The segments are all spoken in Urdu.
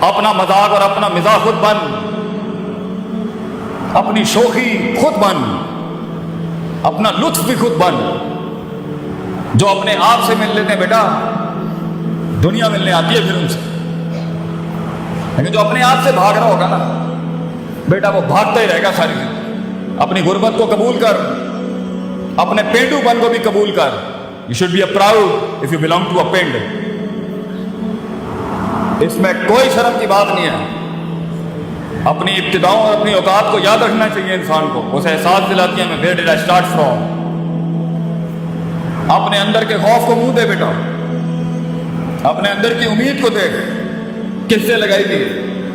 تو اپنا مذاق اور اپنا مزاح خود بن، اپنی شوخی خود بن، اپنا لطف بھی خود بن۔ جو اپنے آپ سے مل لیتے ہیں بیٹا، دنیا ملنے آتی ہے پھر ان سے، لیکن جو اپنے آپ سے بھاگ رہا ہوگا نا بیٹا، وہ بھاگتا ہی رہے گا ساری زندگی۔ اپنی غربت کو قبول کر، اپنے پینڈو پن کو بھی قبول کر۔ You should be a proud of you belong to a پینڈ۔ اس میں کوئی شرم کی بات نہیں ہے۔ اپنی ابتداؤں اور اپنی اوقات کو یاد رکھنا چاہیے انسان کو، اسے احساس دلاتی ہے میں where dead I start from. اپنے اندر کے خوف کو منہ دے بیٹا، اپنے اندر کی امید کو دیکھ، کس سے لگائی گئی۔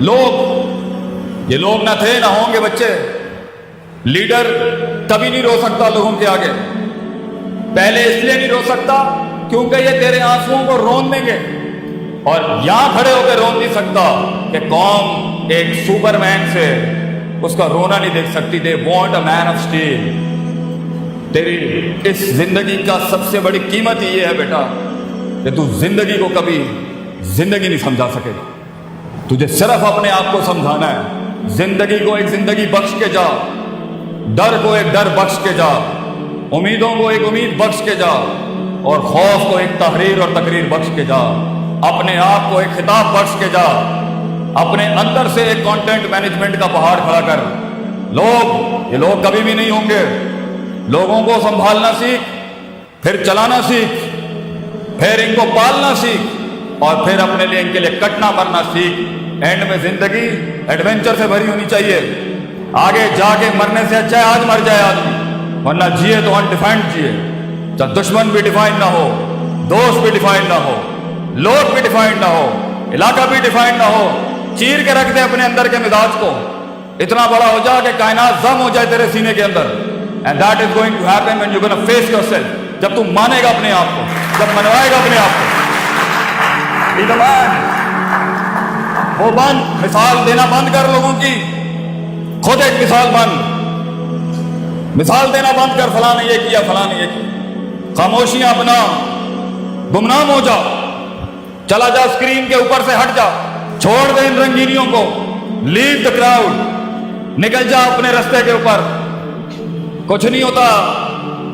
لوگ، یہ لوگ نہ تھے نہ ہوں گے بچے۔ لیڈر کبھی نہیں رو سکتا لوگوں کے آگے، پہلے اس لیے نہیں رو سکتا کیونکہ یہ تیرے آنسوؤں کو رون دیں گے، اور یہاں کھڑے ہو کے رون نہیں سکتا کہ قوم ایک سپر مین سے اس کا رونا نہیں دیکھ سکتی۔ They want a man of steel. تیری اس زندگی کا سب سے بڑی قیمت یہ ہے بیٹا کہ تو زندگی کو کبھی زندگی نہیں سمجھا سکے گا۔ تجھے صرف اپنے آپ کو سمجھانا ہے۔ زندگی کو ایک زندگی بخش کے جا، ڈر کو ایک ڈر بخش کے جا، امیدوں کو ایک امید بخش کے جا، اور خوف کو ایک تحریر اور تقریر بخش کے جا۔ اپنے آپ کو ایک خطاب بخش کے جا، اپنے اندر سے ایک کانٹینٹ مینجمنٹ کا پہاڑ کھڑا کر۔ لوگ، یہ لوگ کبھی بھی نہیں ہوں گے۔ لوگوں کو سنبھالنا سیکھ، پھر چلانا سیکھ، پھر ان کو پالنا سیکھ، اور پھر اپنے لیے ان کے لیے کٹنا مرنا سیکھ۔ اینڈ میں زندگی ایڈونچر سے بھری ہونی چاہیے۔ آگے جا کے مرنے سے اچھا ہے آج مر جائے آدمی، ورنہ جیے تو انڈیفائنڈ جیے۔ جب دشمن بھی ڈیفائن نہ ہو، دوست بھی ڈیفائن نہ ہو، لوگ بھی ڈیفائن نہ ہو، علاقہ بھی ڈیفائن نہ ہو، چیر کے رکھ دے اپنے اندر کے مزاج کو، اتنا بڑا ہو جا کہ کائنات ضم ہو جائے تیرے سینے کے اندر۔ And that is going to happen when you gonna face yourself. جب تم مانے گا اپنے آپ کو، جب منوائے گا اپنے آپ کو۔ Be the man۔ وہ بن، مثال دینا بند کر لوگوں کی، خود ایک مثال بن۔ مثال دینا بند کر، فلاں نے یہ کیا، فلاں نے یہ کیا۔ خاموشیاں اپنا، گمنام ہو جا، چلا جا اسکرین کے اوپر سے ہٹ جا، چھوڑ دے ان رنگینیوں کو۔ لیو دا کراؤڈ، نکل جا اپنے رستے کے اوپر۔ کچھ نہیں ہوتا،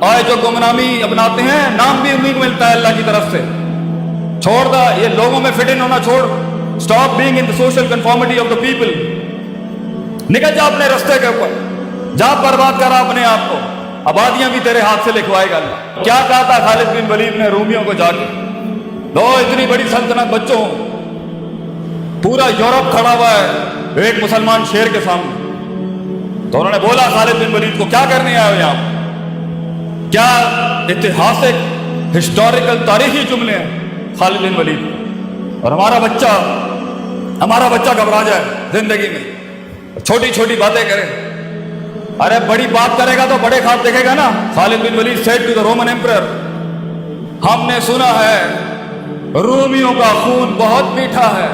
آئے جو گمنامی اپناتے ہیں نام بھی انہیں کو ملتا ہے اللہ کی طرف سے۔ چھوڑ دا یہ لوگوں میں فٹ ان ہونا چھوڑ۔ Stop being in the social conformity of the people. نکل جا اپنے رستے کے اوپر، جا برباد کرا اپنے آپ کو۔ آبادیاں بھی تیرے ہاتھ سے لکھوائے گا اللہ۔ کیا کہا تھا خالد بن ولید نے رومیوں کو جا کے؟ دو اتنی بڑی سلطنت بچوں، پورا یورپ کھڑا ہوا ہے ایک مسلمان شیر کے سامنے، تو انہوں نے بولا خالد بن ولید کو کیا کرنے آئے ہو یہاں؟ کیا اتہاسک ہسٹوریکل تاریخی جملے ہیں خالد بن ولید۔ اور ہمارا بچہ گھبرا جائے زندگی میں، چھوٹی چھوٹی باتیں کرے۔ ارے بڑی بات کرے گا تو بڑے خواب دیکھے گا نا۔ خالد بن ولید said to the Roman emperor، ہم نے سنا ہے رومیوں کا خون بہت میٹھا ہے،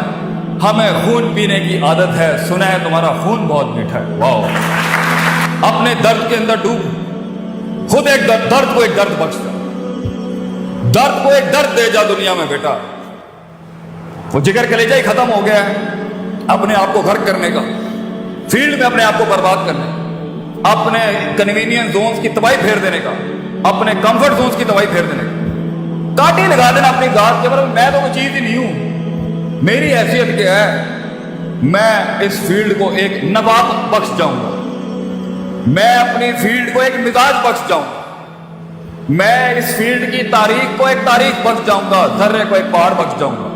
ہمیں خون پینے کی عادت ہے، سنا ہے تمہارا خون بہت میٹھا ہے۔ واو۔ اپنے درد کے اندر ڈوب، خود ایک درد کو ایک درد بخش دے، درد کو ایک درد دے جا دنیا میں بیٹا۔ وہ جگر کلیجہ ہی ختم ہو گیا ہے اپنے آپ کو غرق کرنے کا، فیلڈ میں اپنے آپ کو برباد کرنے کا، اپنے کنوینئنس زونز کی تباہی پھیر دینے کا، اپنے کمفرٹ زونز کی تباہی پھیر دینے کا۔ کاٹی لگا دینا اپنی ذات کے اوپر، میں تو کوئی چیز ہی نہیں ہوں، میری حیثیت کیا ہے؟ میں اس فیلڈ کو ایک نبات بخش جاؤں گا، میں اپنی فیلڈ کو ایک مزاج بخش جاؤں گا، میں اس فیلڈ کی تاریخ کو ایک تاریخ بخش جاؤں گا، ذرے کو ایک پہاڑ بخش جاؤں گا۔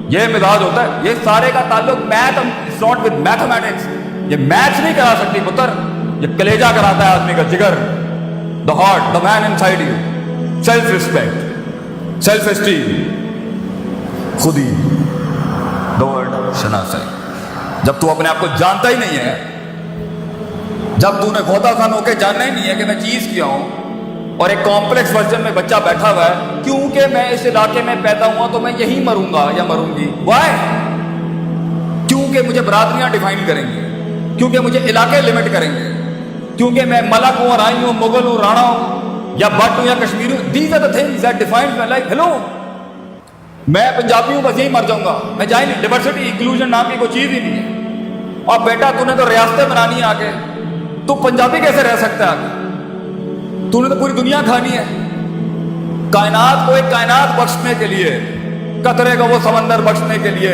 یہ مزاج ہوتا ہے۔ یہ سارے کا تعلق math is not with mathematics. یہ میتھس نہیں کرا سکتی پتر، یہ کلیجہ کراتا ہے آدمی کا، جگر، the heart, the man inside you. Self respect, self esteem, خودی، دا ورڈ شناسائی۔ جب تو اپنے آپ کو جانتا ہی نہیں ہے، جب تو نے کھوتا خان ہو کے جاننا ہی نہیں ہے کہ میں چیز کیا ہوں، اور ایک کمپلیکس ورژن میں بچہ بیٹھا ہوا ہے کیونکہ میں اس علاقے میں پیدا ہوا تو میں یہی مروں گا یا مروں گی۔ وائی؟ کیونکہ مجھے برادریاں ڈیفائن کریں گی، کیونکہ مجھے علاقے لمٹ کریں گے، کیونکہ میں ملک ہوں، رائی ہوں، مغل ہوں، رانا ہوں، یا بٹ ہوں یا کشمیری ہوں۔ These are the things that defines my life. Hello, میں پنجابی ہوں بس یہیں مر جاؤں گا، میں جائیں نہیں، ڈائیورسٹی انکلوژن نام کی کوئی چیز ہی نہیں ہے۔ اور بیٹا تو نے تو ریاستیں بنانی ہے آگے، تو پنجابی کیسے رہ سکتا ہے آگے؟ تو نے تو پوری دنیا کھانی ہے۔ کائنات کو ایک کائنات بخشنے کے لیے، قطرے کا وہ سمندر بخشنے کے لیے،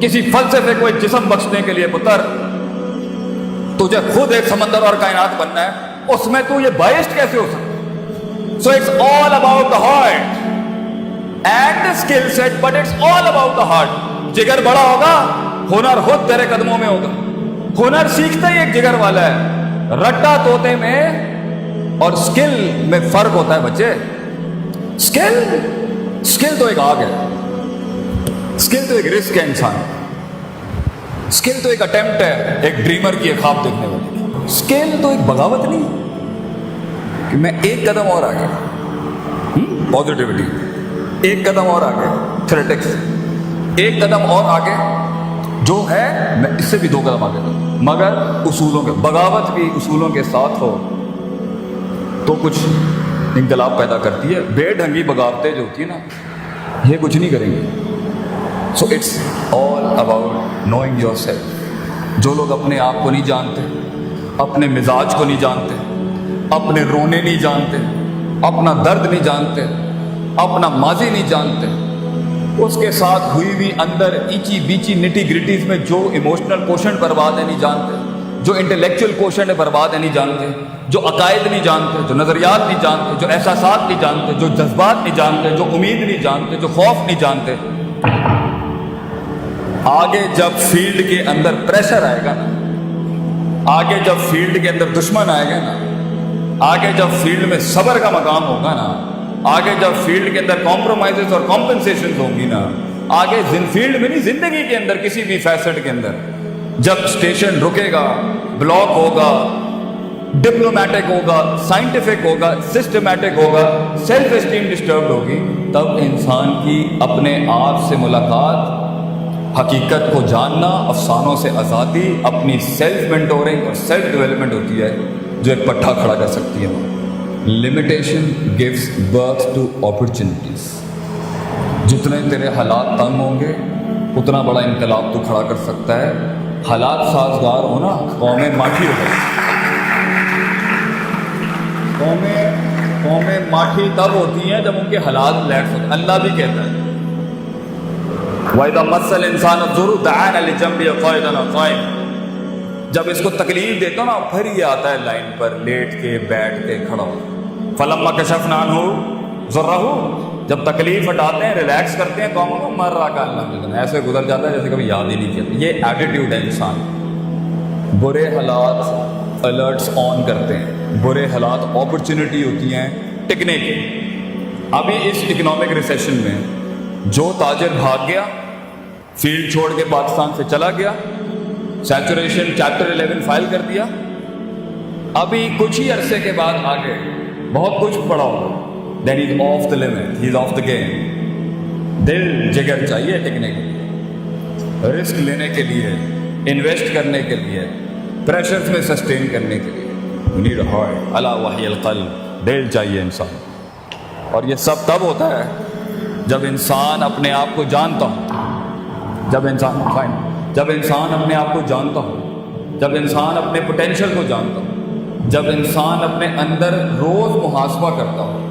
کسی فلسفے کو ایک جسم بخشنے کے لیے پتر تجھے خود ایک سمندر اور کائنات بننا ہے، اس میں تو یہ بائسڈ کیسے ہو سکتا؟ So it's all about the heart and the skill set, but it's all about the heart. جگر بڑا ہوگا، ہنر خود تیرے قدموں میں ہوگا۔ ہنر سیکھتا ہی ایک جگر والا ہے۔ رٹا طوطے میں اور اسکل میں فرق ہوتا ہے بچے۔ اسکل تو ایک آگ ہے، اسکل تو ایک رسک ہے انسان، اسکل تو ایک اٹیمپٹ ہے ایک ڈریمر کی، ایک خواب دیکھنے والی۔ اسکل تو ایک بغاوت نہیں کہ میں ایک قدم اور آگے، پازیٹیوٹی ایک قدم اور آگے، تھریٹکس ایک قدم اور آگے، جو ہے میں اس سے بھی 2 قدم آگے دوں، مگر اصولوں کے، بغاوت بھی اصولوں کے ساتھ ہو تو کچھ انقلاب پیدا کرتی ہے۔ بے ڈھنگی بغاوتیں جو ہوتی ہیں نا، یہ کچھ نہیں کریں گے۔ So it's all about knowing yourself. جو لوگ اپنے آپ کو نہیں جانتے، اپنے مزاج کو نہیں جانتے، اپنے رونے نہیں جانتے، اپنا درد نہیں جانتے، اپنا ماضی نہیں جانتے، اس کے ساتھ ہوئی ہوئی اندر ایچی بیچی نٹی گریٹیز میں جو ایموشنل کوشن برباد ہے نہیں جانتے، جو انٹلیکچوئل کوشن ہے برباد ہے نہیں جانتے، جو عقائد نہیں جانتے، جو نظریات نہیں جانتے، جو احساسات نہیں جانتے، جو جذبات نہیں جانتے، جو امید نہیں جانتے، جو خوف نہیں جانتے، آگے جب فیلڈ کے اندر پریشر آئے گا نا، آگے جب فیلڈ کے اندر دشمن آئے گا نا، آگے جب فیلڈ میں صبر کا مقام ہوگا نا، آگے جب فیلڈ کے اندر کمپرومائزز اور کمپنسیشن ہوں گی نا، آگے فیلڈ میں نہیں، زندگی کے اندر کسی بھی فیسٹ کے اندر جب اسٹیشن رکے گا، بلاک ہوگا، ڈپلومیٹک ہوگا، سائنٹیفک ہوگا، سسٹمیٹک ہوگا، سیلف اسٹیم ڈسٹربڈ ہوگی، تب انسان کی اپنے آپ سے ملاقات، حقیقت کو جاننا، افسانوں سے آزادی، اپنی سیلف مینٹورنگ اور سیلف ڈیولپمنٹ ہوتی ہے جو ایک پٹھا کھڑا کر سکتی ہے۔ Limitation gives birth to opportunities. جتنے تیرے حالات تنگ ہوں گے اتنا بڑا انقلاب تو کھڑا کر سکتا ہے۔ حالات سازگار ہونا، قومیں ماٹھی ہو جائیں۔ قومیں ماٹھی تب ہوتی ہیں جب ان کے حالات لیٹس ہوتے ہیں۔ اللہ بھی کہتا ہے وَإِذَا مَسَّ الْإِنسَانَ الضُّرُّ دَعَانَا لِجَنبِهِ قَاعِدًا أَوْ قَائِمًا۔ جب اس کو تکلیف دیتا ہوں نا، پھر یہ آتا ہے لائن پر، لیٹ کے، بیٹھ کے، کھڑا ہو۔ فَلَمَّا كَشَفْنَا عَنْهُ ضُرَّهُ، جب تکلیف ہٹاتے ہیں، ریلیکس کرتے ہیں قوموں کو، مر رہا کال نہ، ایسے گزر جاتا ہے جیسے کبھی یاد ہی نہیں کیا۔ یہ ایٹیٹیوڈ ہے انسان۔ برے حالات الرٹس آن کرتے ہیں، برے حالات اپرچونٹی ہوتی ہیں ٹکنے کی۔ ابھی اس اکنامک ریسیشن میں جو تاجر بھاگ گیا، فیلڈ چھوڑ کے پاکستان سے چلا گیا، سیچوریشن چیپٹر 11 فائل کر دیا، ابھی کچھ ہی عرصے کے بعد آگے بہت کچھ پڑا ہوگا، then is off the limit, he is off the game. دل جگر چاہیے ٹکنے کے لیے، رسک لینے کے لیے، انویسٹ کرنے کے لیے، پریشرز میں سسٹین کرنے کے لیے۔ یو نیڈ اے ہارٹ، الا وہی القلب، دل چاہیے انسان۔ اور یہ سب تب ہوتا ہے جب انسان اپنے آپ کو جانتا ہو، جب انسان اپنے آپ کو جانتا ہو، جب انسان اپنے پوٹینشل کو جانتا ہو، جب انسان اپنے اندر روز محاسبہ کرتا ہو،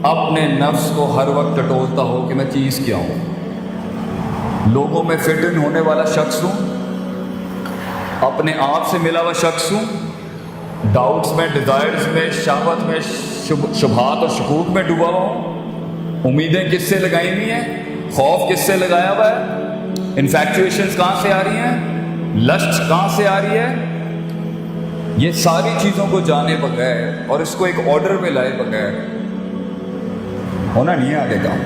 اپنے نفس کو ہر وقت ٹٹولتا ہو کہ میں چیز کیا ہوں، لوگوں میں فٹ ان ہونے والا شخص ہوں، اپنے آپ سے ملا ہوا شخص ہوں، ڈاؤٹس میں، ڈیزائرز میں، شہوت میں، شبہات اور شکوک میں ڈوبا ہوا ہوں، امیدیں کس سے لگائی ہوئی ہیں، خوف کس سے لگایا ہوا ہے، انفیکچویشنز کہاں سے آ رہی ہیں، لسٹ کہاں سے آ رہی ہے۔ یہ ساری چیزوں کو جانے بغیر اور اس کو ایک آرڈر میں لائے بغیر ہونا نہیں ہے آگے کام۔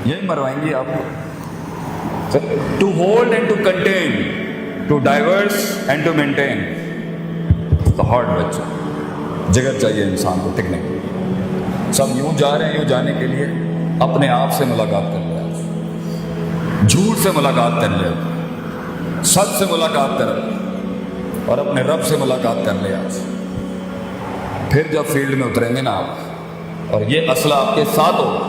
یہی مروائیں گی آپ کو۔ To hold and to contain, to divorce and to maintain the heart. بچہ جگر چاہیے انسان کو ٹکنے کے لیے۔ سب یوں جا رہے ہیں، یوں جانے کے لیے اپنے آپ سے ملاقات کر لیں، جھوٹ سے ملاقات کر لیں، سچ سے ملاقات کر لیں، اور اپنے رب سے ملاقات کر لیں آج۔ پھر جب فیلڈ میں اتریں گے نا آپ، اور یہ اسلحہ آپ کے ساتھ ہوگا،